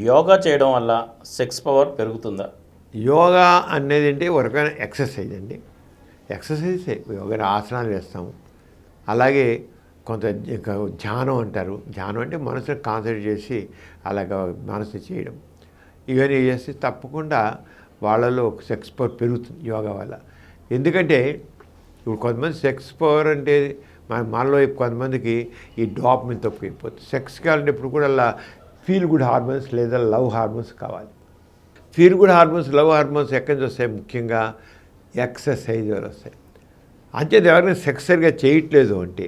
యోగా చేయడం వల్ల sex power పెరుగుతుందా? యోగా అనేది అంటే ఒక రకమైన ఎక్సర్సైజ్ అండి. ఎక్సర్సైజే యోగా ఆసనాలు వేస్తాము. అలాగే కొంత ధ్యానం అంటారు. ధ్యానం అంటే మనసుని కాన్సన్ట్రేట్ చేసి అలాగ మనసు చేయడం. ఇవన్నీ చేస్తే తప్పకుండా వాళ్ళలో సెక్స్ పవర్ పెరుగుతుంది యోగా వల్ల. ఎందుకంటే ఇప్పుడు కొంతమంది సెక్స్ పవర్ అంటే మనలో కొంతమందికి ఈ డోపమైన్ తక్కువైపోతుంది. సెక్స్ కావాలంటే ఇప్పుడు కూడా అలా ఫీల్ గుడ్ హార్మోన్స్ లేదా లవ్ హార్మోన్స్ కావాలి. Feel good hormones, love hormones ఎక్కడి నుంచి వస్తాయి? ముఖ్యంగా ఎక్సర్సైజ్ వల్ల వస్తాయి. అంచేది ఎవరైనా సెక్స్ సరిగా చేయట్లేదు అంటే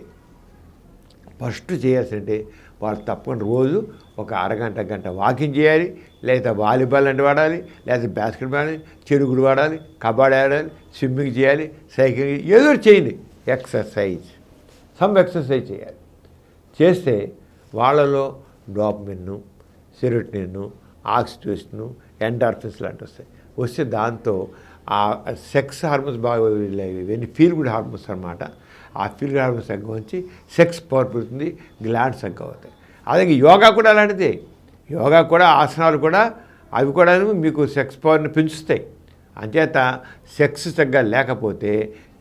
ఫస్ట్ చేయాల్సింటే వాళ్ళు తప్పకుండా రోజు ఒక అరగంట గంట వాకింగ్ చేయాలి, లేదా వాలీబాల్ అంటే వాడాలి, లేదా బాస్కెట్బాల్ ఆడాలి, చెరుగుడు వాడాలి, కబడ్డీ ఆడాలి, స్విమ్మింగ్ చేయాలి, సైక్లింగ్ ఏదో చేయండి. ఎక్సర్సైజ్, ఎక్సర్సైజ్ చేయాలి. చేస్తే వాళ్ళలో డోపమిన్, సెరోటోనిన్, ఆక్సిటోసిన్, ఎండార్ఫిన్స్ లాంటివి వస్తే దాంతో ఆ సెక్స్ హార్మోన్స్ బాగా ఇవన్నీ ఫీల్ గుడ్ హార్మోన్స్ అనమాట. ఆ ఫీల్ గుడ్ హార్మోన్స్ తగ్గ వచ్చి సెక్స్ పవర్ పెరుగుతుంది, గ్లాండ్స్ తగ్గ అవుతాయి. అలాగే యోగా కూడా అలాంటిదే. యోగా కూడా ఆసనాలు కూడా అవి కూడా మీకు సెక్స్ పవర్ని పెంచుతాయి. అంచేత సెక్స్ తగ్గ లేకపోతే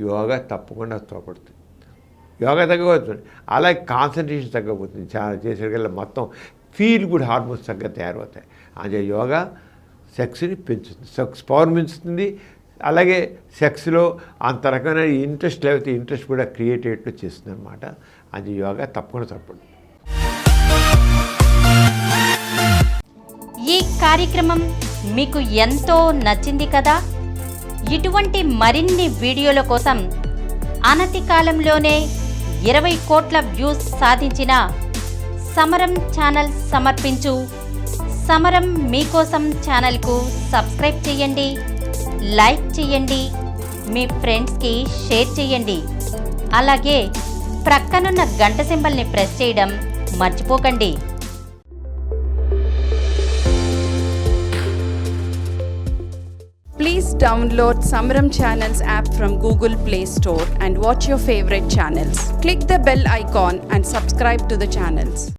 యోగా తప్పకుండా తోపడుతుంది. యోగా తగ్గబోతుంది. అలాగే కాన్సన్ట్రేషన్ తగ్గబోతుంది. చాలా చేసేకల్లా మొత్తం ఫీల్ గుడ్ హార్మోన్స్ తగ్గ తయారవుతాయి. అంటే యోగా సెక్స్ని పెంచుతుంది, సెక్స్ పవర్ పెంచుతుంది. అలాగే సెక్స్లో అంత రకమైన ఇంట్రెస్ట్ లేకపోతే ఇంట్రెస్ట్ కూడా క్రియేట్ అయ్యేట్లు చేస్తుంది అనమాట. అది యోగా తప్పకుండా తప్పదు. ఈ కార్యక్రమం మీకు ఎంతో నచ్చింది కదా? ఇటువంటి మరిన్ని వీడియోల కోసం అనతి కాలంలోనే 20 కోట్ల వ్యూస్ సాధించిన సమరం ఛానల్ సమర్పించు సమరం మీకోసం ఛానల్కు సబ్స్క్రైబ్ చేయండి, లైక్ చేయండి, మీ ఫ్రెండ్స్కి షేర్ చేయండి. అలాగే ప్రక్కనున్న గంట సింబల్ని ప్రెస్ చేయడం మర్చిపోకండి. Please download Samaram Channels app from Google Play Store and watch your favorite channels. Click the bell icon and subscribe to the channels.